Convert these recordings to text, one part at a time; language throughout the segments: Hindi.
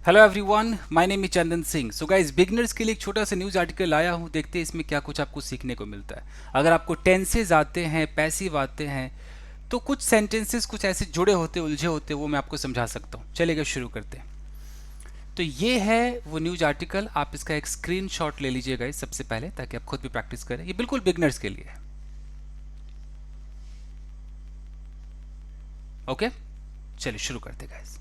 Hello everyone, my name is Chandan Singh. So guys, beginners के लिए एक छोटा सा न्यूज़ आर्टिकल लाया हूँ। देखते हैं इसमें क्या कुछ आपको सीखने को मिलता है। अगर आपको टेंसेज आते हैं, पैसिव आते हैं, तो कुछ सेंटेंसेस कुछ ऐसे जुड़े होते, उलझे होते, वो मैं आपको समझा सकता हूँ। चलिएगा शुरू करते हैं। तो ये है वो न्यूज़ आर्टिकल। आप इसका एक स्क्रीनशॉट ले लीजिएगा सबसे पहले, ताकि आप खुद भी प्रैक्टिस करें। ये बिल्कुल बिगिनर्स के लिए है। ओके, चलिए शुरू करते हैं गाइस।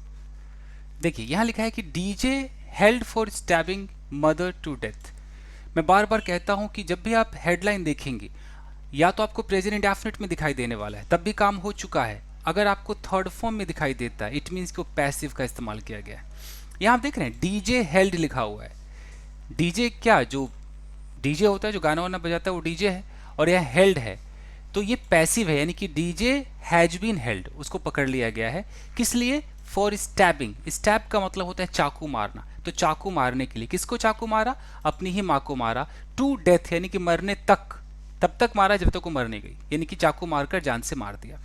देखिए यहाँ लिखा है कि DJ held for stabbing mother to death. मैं बार बार कहता हूं कि जब भी आप हेडलाइन देखेंगे, या तो आपको प्रेजेंट इंडेफिनिट में दिखाई देने वाला है, तब भी काम हो चुका है। अगर आपको थर्ड फॉर्म में दिखाई देता है, इट मीन्स कि वो पैसिव का इस्तेमाल किया गया है। यहाँ आप देख रहे हैं डीजे हेल्ड लिखा हुआ है। डीजे क्या, जो डीजे होता है जो गाना वाना बजाता है वो डीजे है, और यह हेल्ड है, तो ये पैसिव है, यानी कि डीजे हैज बीन हेल्ड, उसको पकड़ लिया गया है। किस लिए? For stabbing. स्टैब का मतलब होता है चाकू मारना, तो चाकू मारने के लिए। किसको चाकू मारा? अपनी ही माँ को मारा। टू डेथ यानी कि मरने तक, तब तक मारा जब तक वो मर नहीं गई, यानी कि चाकू मारकर जान से मार दिया।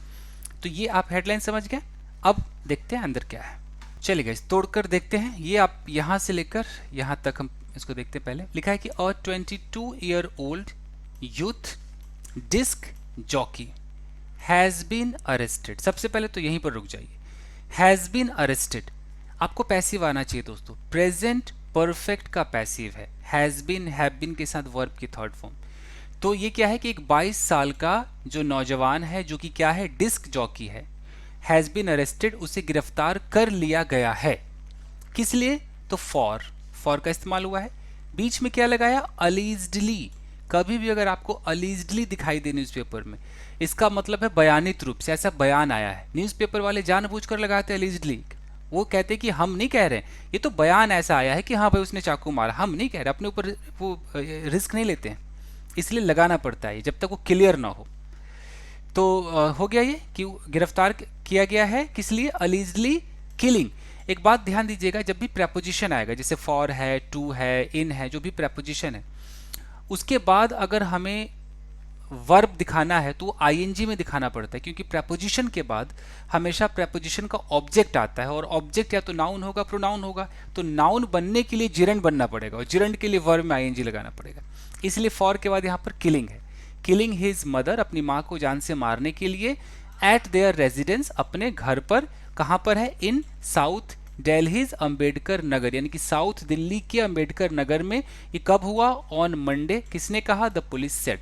तो ये आप हेडलाइन समझ गए। अब देखते हैं अंदर क्या है। चलिए गाइस, तोड़कर देखते हैं। ये आप यहाँ से लेकर यहाँ तक हम इसको देखते हैं। पहले लिखा है कि a 22-year old youth disc jockey has been arrested. सबसे पहले तो यहीं पर रुक जाइए। हैज बीन अरेस्टेड, आपको पैसिव आना चाहिए दोस्तों। प्रेजेंट परफेक्ट का पैसिव है। हैज बीन, हैव बीन के साथ वर्ब की थर्ड फॉर्म। तो ये क्या है कि एक 22 साल का जो नौजवान है, जो कि क्या है, डिस्क जॉकी है, हैज बीन अरेस्टेड, उसे गिरफ्तार कर लिया गया है। किस लिए? तो फॉर का इस्तेमाल हुआ है। बीच में क्या लगाया? अलीज्डली। कभी भी अगर आपको अलीज्डली दिखाई दे न्यूज़पेपर में, इसका मतलब है बयानित रूप से, ऐसा बयान आया है। न्यूज़पेपर वाले जानबूझकर लगाते हैं अलीज्डली। वो कहते हैं कि हम नहीं कह रहे, ये तो बयान ऐसा आया है कि हाँ भाई उसने चाकू मारा, हम नहीं कह रहे, अपने ऊपर वो रिस्क नहीं लेते हैं, इसलिए लगाना पड़ता है जब तक वो क्लियर ना हो। तो हो गया ये कि गिरफ्तार किया गया है। किस लिए? अलीजली किलिंग। एक बात ध्यान दीजिएगा, जब भी प्रेपोजिशन आएगा, जैसे फॉर है, टू है, इन है, जो भी प्रेपोजिशन है, उसके बाद अगर हमें वर्ब दिखाना है तो आईएनजी में दिखाना पड़ता है, क्योंकि प्रेपोजिशन के बाद हमेशा प्रेपोजिशन का ऑब्जेक्ट आता है, और ऑब्जेक्ट या तो नाउन होगा, प्रोनाउन होगा। तो नाउन बनने के लिए जिरंड बनना पड़ेगा, और जिरंड के लिए वर्ब में आईएनजी लगाना पड़ेगा। इसलिए फॉर के बाद यहाँ पर किलिंग है। किलिंग हिज मदर, अपनी माँ को जान से मारने के लिए। एट देयर रेजिडेंस, अपने घर पर। कहाँ पर है? इन साउथ दिल्लीज अम्बेडकर नगर, यानी कि साउथ दिल्ली के अम्बेडकर नगर में। ये कब हुआ? On Monday. किसने कहा? द पुलिस सेड,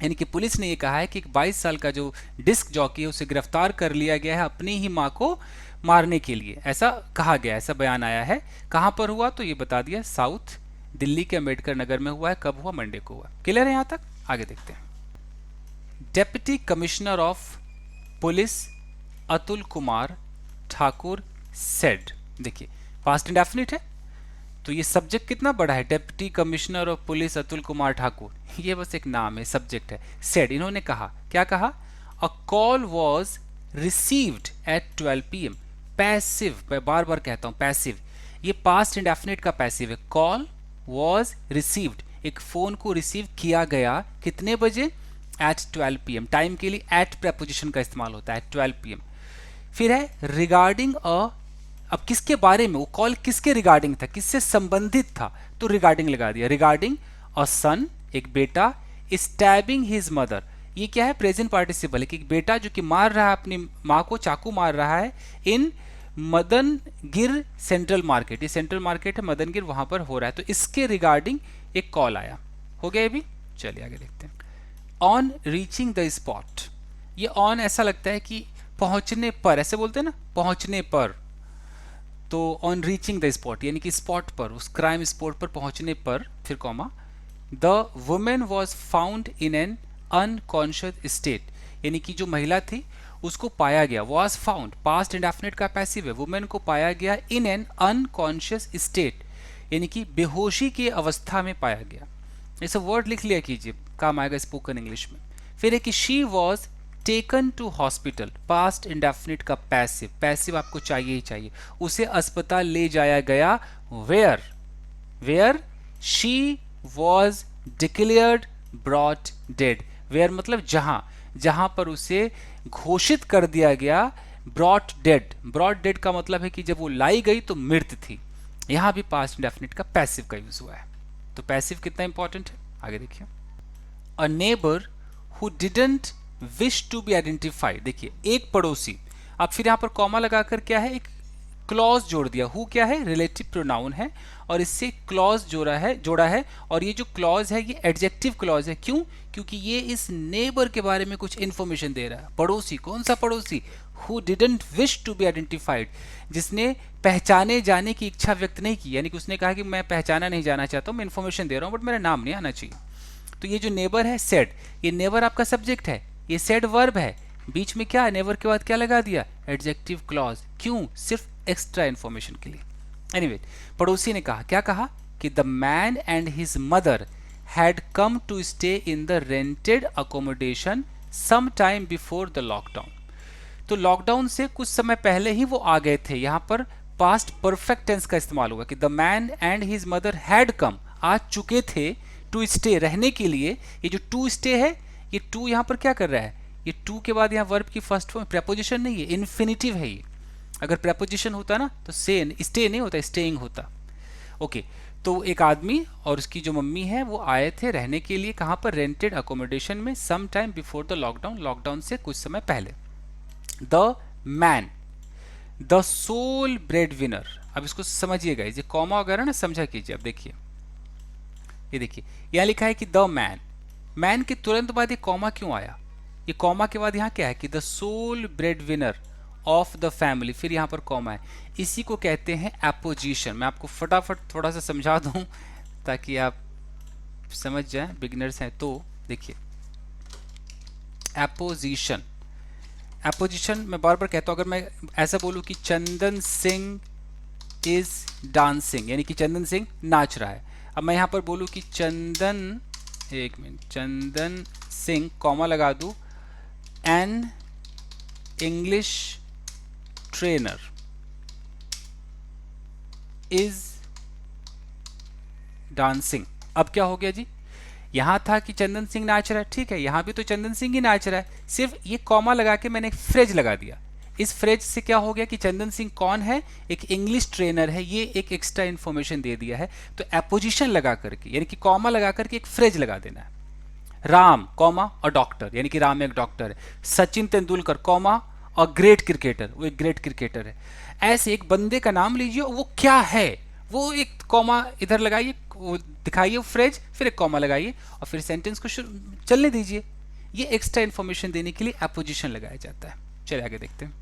यानी कि पुलिस ने ये कहा है कि 22 साल का जो डिस्क जॉकी है उसे गिरफ्तार कर लिया गया है अपनी ही माँ को मारने के लिए। ऐसा कहा गया, ऐसा बयान आया है। कहाँ पर हुआ? तो ये बता दिया, साउथ दिल्ली के अम्बेडकर नगर में हुआ है। कब हुआ? मंडे को हुआ। क्लियर है यहाँ तक? आगे देखते हैं। Deputy commissioner of police Atul Kumar Thakur said. देखिए पास्ट इंडेफिनिट है, तो ये सब्जेक्ट कितना बड़ा है। Deputy commissioner of police Atul Kumar Thakur, ये बस एक नाम है, सब्जेक्ट है। सेड, इन्होंने कहा। क्या कहा? A call was received at 12 PM। Passive, मैं बार बार कहता हूं पैसिव, ये पास्ट इंडेफिनिट का पैसिव है। कॉल वॉज रिसीव्ड, एक फोन को रिसीव किया गया। कितने बजे? Eight 12 PM। टाइम के लिए एट प्रेपोजिशन का इस्तेमाल होता है, 12 PM। फिर है रिगार्डिंग अ, अब किसके बारे में? वो कॉल किसके रिगार्डिंग था, किससे संबंधित था, तो रिगार्डिंग लगा दिया। रिगार्डिंग अ सन, एक बेटा। स्टैबिंग हिज मदर, ये क्या है? प्रेजेंट पार्टिसिपल है, कि एक बेटा जो कि मार रहा है अपनी माँ को, चाकू मार रहा है। इन मदनगिर सेंट्रल मार्केट, ये सेंट्रल मार्केट है मदनगिर, वहां पर हो रहा है। तो इसके रिगार्डिंग एक कॉल आया। हो गया ये भी। चलिए आगे देखते हैं। ऑन रीचिंग द स्पॉट, ये ऑन ऐसा लगता है कि पहुंचने पर, ऐसे बोलते हैं ना, पहुंचने पर। तो ऑन रीचिंग द स्पॉट यानी कि स्पॉट पर, उस क्राइम स्पॉट पर पहुंचने पर, फिर comma, the women was found in an unconscious state, यानी कि जो महिला थी उसको पाया गया। वॉज फाउंड, पास्ट इंडेफिनिट का पैसिव है। वुमेन को पाया गया इन एन अनकॉन्शियस स्टेट, यानी कि बेहोशी की अवस्था में पाया गया। ऐसा वर्ड लिख लिया कीजिए, काम आएगा स्पोकन इंग्लिश में। फिर है कि she was taken to hospital, past indefinite का पैसिव। पैसिव आपको चाहिए ही चाहिए। उसे अस्पताल ले जाया गया। Where, where she was declared brought dead. Where मतलब जहां, जहां पर उसे घोषित कर दिया गया ब्रॉट डेड। ब्रॉट डेड का मतलब है कि जब वो लाई गई तो मृत थी। यहाँ भी पास्ट इंडेफिनिट का पैसिव का यूज हुआ है। तो पैसिव कितना इंपॉर्टेंट है, आगे देखिए। A neighbour who didn't wish to be identified, देखिए एक पड़ोसी, अब फिर यहाँ पर कॉमा लगाकर क्या है, एक क्लॉज जोड़ दिया। हु क्या है, रिलेटिव प्रोनाउन है और इससे क्लॉज जोड़ा है और ये जो क्लॉज है ये एडजेक्टिव क्लॉज है। क्यों, क्योंकि ये इस नेबर के बारे में कुछ इंफॉर्मेशन दे रहा है। पड़ोसी, कौन सा पड़ोसी, who didn't wish to be identified, जिसने पहचाने जाने की इच्छा व्यक्त नहीं की, यानी कि उसने कहा कि मैं पहचाना नहीं जाना चाहता हूँ, मैं इंफॉर्मेशन दे रहा हूँ बट मेरा नाम नहीं आना चाहिए। तो ये जो नेबर है सेड, ये नेबर आपका सब्जेक्ट है, ये सेड वर्ब है, बीच में क्या है, नेबर के बाद क्या लगा दिया, एडजेक्टिव क्लॉज। क्यों, सिर्फ एक्स्ट्रा इंफॉर्मेशन के लिए। एनीवे, पड़ोसी ने कहा, क्या कहा कि the man and his mother had come to stay in the rented accommodation some time before the lockdown. तो लॉकडाउन से कुछ समय पहले ही वो आ गए थे। यहाँ पर पास्ट परफेक्ट टेंस का इस्तेमाल हुआ कि the man and his mother had come, आ चुके थे, टू स्टे रहने के लिए। ये जो टू स्टे है, ये टू यहाँ पर क्या कर रहा है, ये टू के बाद यहाँ वर्ब की फर्स्ट फॉर्म, प्रेपोजिशन नहीं है, इन्फिनिटिव है ये। अगर प्रेपोजिशन होता ना तो स्टे नहीं होता, स्टेइंग होता। ओके, तो एक आदमी और उसकी जो मम्मी है वो आए थे रहने के लिए, कहाँ पर, रेंटेड अकोमोडेशन में, some time before the lockdown, lockdown से कुछ समय पहले। The man, the sole breadwinner, अब इसको समझिएगा, ये कॉमा वगैरह ना समझा कीजिए। अब देखिए, ये देखिए यहाँ लिखा है कि द मैन, मैन के तुरंत बाद ये कॉमा क्यों आया, ये कॉमा के बाद यहाँ क्या है कि the sole breadwinner of the family, फिर यहाँ पर कॉमा है। इसी को कहते हैं एपोजिशन। मैं आपको फटाफट थोड़ा सा समझा दूं ताकि आप समझ जाएं, बिगिनर्स हैं तो। देखिए एपोजिशन, एपोजिशन मैं बार बार कहता हूँ, अगर मैं ऐसा बोलूँ कि चंदन सिंह इज डांसिंग, यानी कि चंदन सिंह नाच रहा है। अब मैं यहाँ पर बोलूँ कि चंदन, एक मिनट, चंदन सिंह कॉमा लगा दूँ, an English trainer is dancing. अब क्या हो गया जी, यहां था कि चंदन सिंह नाच रहा है, ठीक है, यहां भी तो चंदन सिंह ही नाच रहा है, सिर्फ ये कॉमा लगा के मैंने एक फ्रेज लगा दिया। इस फ्रेज से क्या हो गया कि चंदन सिंह कौन है, एक इंग्लिश ट्रेनर है, ये एक एक्स्ट्रा इंफॉर्मेशन दे दिया है। तो एपोजिशन लगा करके, यानी कि कॉमा लगा करके एक फ्रेज लगा देना है। राम कॉमा और डॉक्टर, यानी कि राम एक डॉक्टर है। सचिन तेंदुलकर कॉमा और ग्रेट क्रिकेटर, वो एक ग्रेट क्रिकेटर है। ऐसे एक बंदे का नाम लीजिए, वो क्या है, वो एक कॉमा इधर लगाइए, वो दिखाइए फ्रेज, फिर एक कॉमा लगाइए और फिर सेंटेंस को चलने दीजिए। ये एक्स्ट्रा इंफॉर्मेशन देने के लिए एपोजिशन लगाया जाता है। चलिए आगे देखते हैं।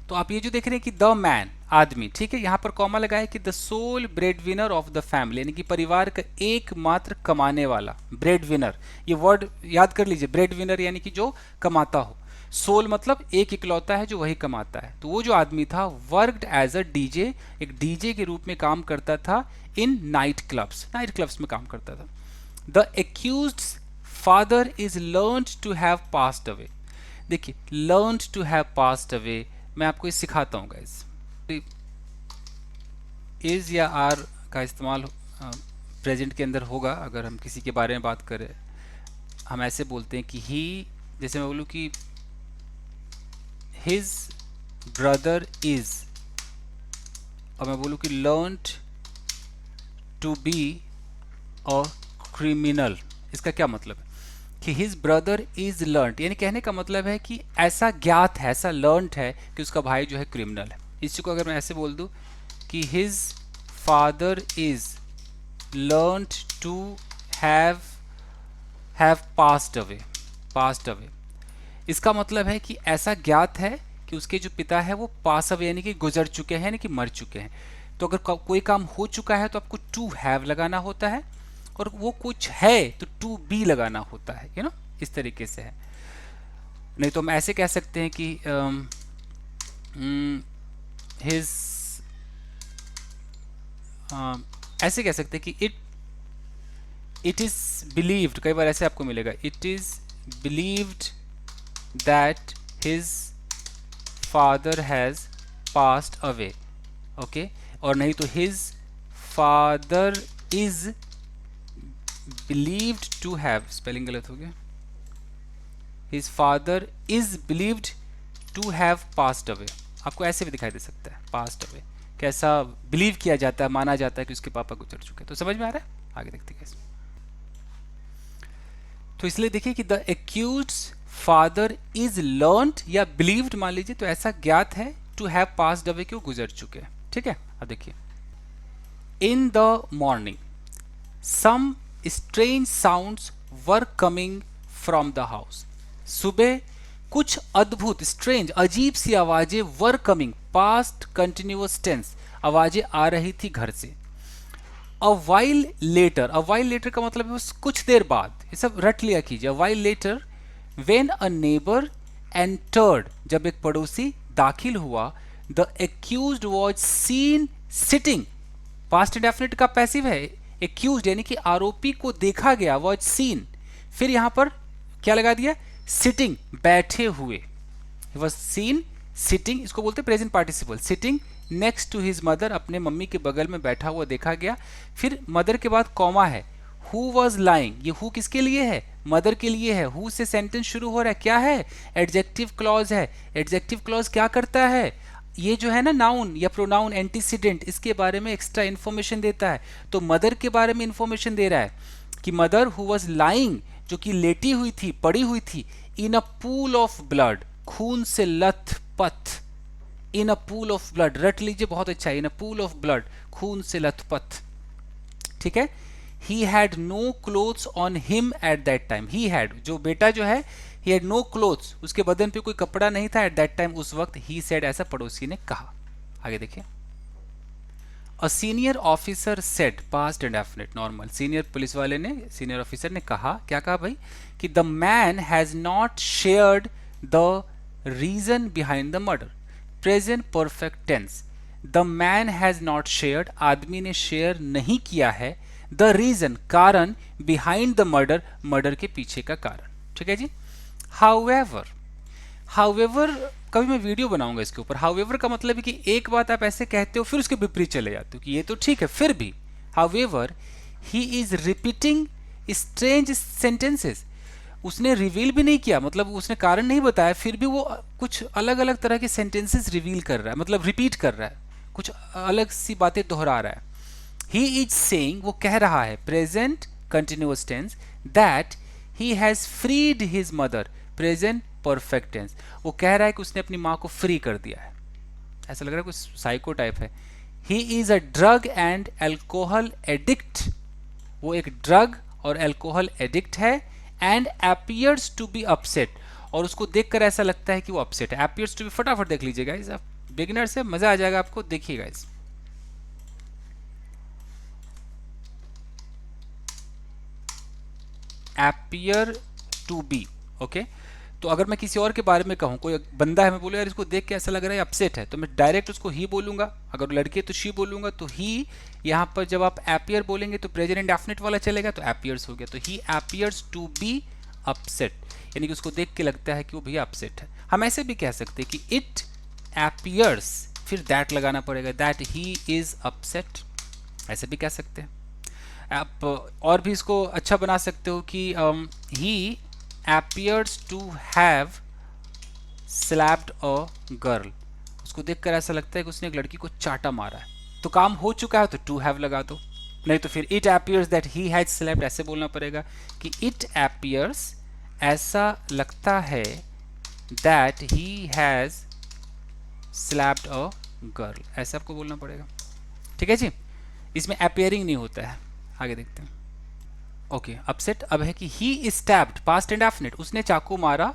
तो आप ये जो देख रहे हैं कि द मैन, आदमी, ठीक है, यहाँ पर कॉमा लगाया कि the sole breadwinner of the family, यानी कि परिवार का एकमात्र कमाने वाला, ब्रेड विनर, ये वर्ड याद कर लीजिए, ब्रेड विनर यानी कि जो कमाता हो, सोल मतलब एक इकलौता है जो वही कमाता है। तो वो जो आदमी था वर्कड एज अ डीजे, एक डीजे के रूप में काम करता था इन नाइट क्लब्स में काम करता था। The accused father is learned to have passed away. देखिए learned to have passed away, मैं आपको ये सिखाता हूँ गाइस। इज या आर का इस्तेमाल प्रेजेंट के अंदर होगा। अगर हम किसी के बारे में बात करें, हम ऐसे बोलते हैं कि ही, जैसे मैं बोलूँ कि हिज ब्रदर इज, और मैं बोलूँ कि learned to be a criminal, इसका क्या मतलब है कि हिज ब्रदर इज लर्न्ड, यानी कहने का मतलब है कि ऐसा ज्ञात है, ऐसा लर्न्ड है कि उसका भाई जो है क्रिमिनल है। इसी को अगर मैं ऐसे बोल दूं कि his father is learned to have passed away, इसका मतलब है कि ऐसा ज्ञात है कि उसके जो पिता है वो पास अवे यानी कि गुजर चुके हैं, यानी कि मर चुके हैं। तो अगर कोई काम हो चुका है तो आपको टू हैव लगाना होता है, और वो कुछ है तो टू बी लगाना होता है, यू नो, इस तरीके से है। नहीं तो हम ऐसे कह सकते हैं कि हिज, ऐसे कह सकते हैं कि इट इज बिलीव्ड, कई बार ऐसे आपको मिलेगा, it is believed that his father has passed away, okay. और नहीं तो his father is believed to have, spelling गलत हो गया, his father is believed to have passed away, आपको ऐसे भी दिखाई दे सकता है passed away, कैसा बिलीव किया जाता है, माना जाता है कि उसके पापा गुजर चुके हैं। तो समझ में आ रहा है? आगे देखते हैं। तो इसलिए देखिए कि the accused father is learned या बिलीव्ड, मान लीजिए, तो ऐसा ज्ञात है टू हैव पास्ड अवे, कि वो गुजर चुके हैं। ठीक है, अब देखिए, in the morning some strange sounds were coming from the house. सुबह कुछ अद्भुत, स्ट्रेंज, अजीब सी आवाजें, were coming, past continuous tense, आवाजें आ रही थी घर से। A while later, a while later का मतलब है बस कुछ देर बाद, ये सब रट लिया कीजिए। अ while letter when a neighbour entered, जब एक पड़ोसी दाखिल हुआ, the accused was scene sitting, past indefinite का पैसिव है, एक्यूज्ड यानी कि आरोपी को देखा गया, वाज सीन, फिर यहां पर क्या लगा दिया, सिटिंग, बैठे हुए, वाज सीन सिटिंग, इसको बोलते हैं present participle, sitting next to his mother, अपने मम्मी के बगल में बैठा हुआ देखा गया। फिर मदर के बाद कॉमा है, हु वॉज लाइंग, ये हु किसके लिए है, मदर के लिए है। हु से सेंटेंस शुरू हो रहा है, क्या है, एडजेक्टिव क्लॉज है। एडजेक्टिव क्लॉज क्या करता है, ये जो है ना नाउन या प्रोनाउन एंटीसीडेंट, इसके बारे में एक्स्ट्रा इन्फॉर्मेशन देता है। तो मदर के बारे में इन्फॉर्मेशन दे रहा है कि मदर हु वॉज लाइंग, जो कि लेटी हुई थी, पड़ी हुई थी, in a pool of blood, खून से लथ पथ, in a pool of blood, रट लीजिए, बहुत अच्छा है, in a pool of blood, खून से लथपथ। ठीक है, he had no clothes on him at that time, he had, जो बेटा जो है, ही हैड नो क्लोथ्स, उसके बदन पे कोई कपड़ा नहीं था, एट दैट टाइम, उस वक्त, ही सेड, ऐसा पड़ोसी ने कहा। आगे देखिए, a senior officer said, past indefinite normal, senior police वाले ने, सीनियर ऑफिसर ने कहा, क्या कहा भाई, कि the man has not shared the reason behind the murder, present perfect tense, the man has not shared, आदमी ने शेयर नहीं किया है, द रीजन, कारण, बिहाइंड द मर्डर, मर्डर के पीछे का कारण। ठीक है जी। हाउएवर, हाउएवर कभी मैं वीडियो बनाऊंगा इसके ऊपर। हाउएवर का मतलब है कि एक बात आप ऐसे कहते हो फिर उसके विपरीत चले जाते हो कि ये तो ठीक है, फिर भी however he is repeating strange sentences, उसने रिवील भी नहीं किया, मतलब उसने कारण नहीं बताया, फिर भी वो कुछ अलग अलग तरह के सेंटेंसेस रिवील कर रहा है, मतलब रिपीट कर रहा है, कुछ अलग सी बातें दोहरा रहा है। ही इज सेइंग, वो कह रहा है, present continuous tense, that he has freed his mother, present perfect tense, वो कह रहा है कि उसने अपनी माँ को फ्री कर दिया है। ऐसा लग रहा है कुछ साइको टाइप है। He is a drug and alcohol addict, वो एक ड्रग और एल्कोहल एडिक्ट है, and appears to be upset, और उसको देखकर ऐसा लगता है कि वो अपसेट है। appears टू बी, फटाफट देख लीजिएगा गाइस, आप बिगिनर से मजा आ जाएगा आपको, देखिए guys. appear to be, okay. तो अगर मैं किसी और के बारे में कहूँ, कोई बंदा है, मैं बोलूँ यार इसको देख के ऐसा लग रहा है अपसेट है, तो मैं डायरेक्ट उसको ही बोलूंगा, अगर लड़की है तो शी बोलूंगा, तो ही, यहाँ पर जब आप appear बोलेंगे तो प्रेजेंट इंडेफिनिट वाला चलेगा, तो appears हो गया, तो ही appears टू बी अपसेट, यानी कि उसको देख के लगता है कि वो भैया अपसेट है। हम ऐसे भी कह सकते हैं कि इट appears, फिर दैट लगाना पड़ेगा, दैट ही इज अपसेट, ऐसे भी कह सकते हैं। आप और भी इसको अच्छा बना सकते हो कि ही appears to have slapped a girl, उसको देखकर ऐसा लगता है कि उसने एक लड़की को चाटा मारा है, तो काम हो चुका है, तो to have लगा दो, नहीं तो फिर it appears that he had slapped, ऐसे बोलना पड़ेगा कि it appears, ऐसा लगता है, that he has slapped a girl, ऐसे आपको बोलना पड़ेगा। ठीक है जी, इसमें appearing नहीं होता है। आगे देखते हैं। ओके, अपसेट अब है कि ही स्टैब्ड, पास्ट इंडेफिनिट, उसने चाकू मारा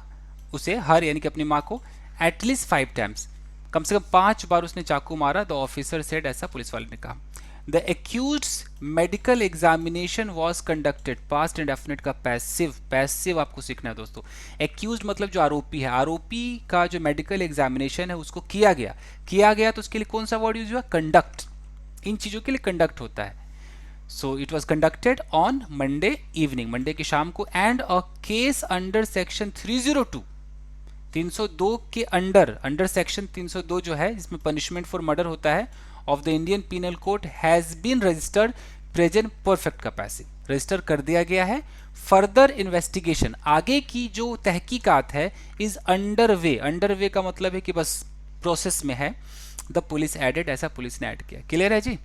उसे, हर यानी कि अपनी माँ को, एटलीस्ट 5 टाइम्स, कम से कम 5 बार उसने चाकू मारा, द ऑफिसर सेड, ऐसा पुलिस वाले ने कहा। The accused medical examination was conducted, past indefinite का पैसिव, पैसिव आपको सीखना है दोस्तों। एक्यूज्ड मतलब जो आरोपी है, आरोपी का जो मेडिकल एग्जामिनेशन है उसको किया गया, तो उसके लिए कौन सा वर्ड यूज हुआ, कंडक्ट, इन चीजों के लिए कंडक्ट होता है। So it was conducted on Monday evening, Monday की शाम को, and a case under section 302, 302 के अंडर सेक्शन 302 जो है, जिसमें पनिशमेंट फॉर मर्डर होता है, of the Indian penal code, has been registered, present perfect का पैसिव, रजिस्टर कर दिया गया है। फर्दर इन्वेस्टिगेशन, आगे की जो तहकीकात है, is under way, under way का मतलब है कि बस प्रोसेस में है, द पुलिस एडेड, ऐसा पुलिस ने ऐड किया। क्लियर है जी?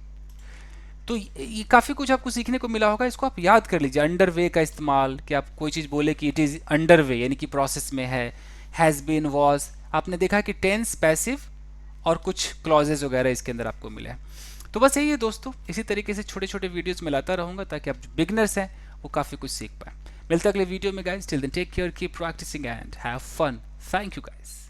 तो ये काफ़ी कुछ आपको सीखने को मिला होगा, इसको आप याद कर लीजिए। अंडर वे का इस्तेमाल, कि आप कोई चीज़ बोले कि इट इज़ अंडर वे यानी कि प्रोसेस में है। हैज़ बीन, वॉज, आपने देखा कि टेंस, पैसिव और कुछ क्लॉजेज वगैरह इसके अंदर आपको मिले हैं। तो बस यही है दोस्तों, इसी तरीके से छोटे छोटे वीडियोस में लाता रहूँगा ताकि आप जो बिगनर्स हैं वो काफ़ी कुछ सीख पाएँ। मिलते हैं अगले वीडियो में guys, till then take care, keep practising and have fun. Thank you guys.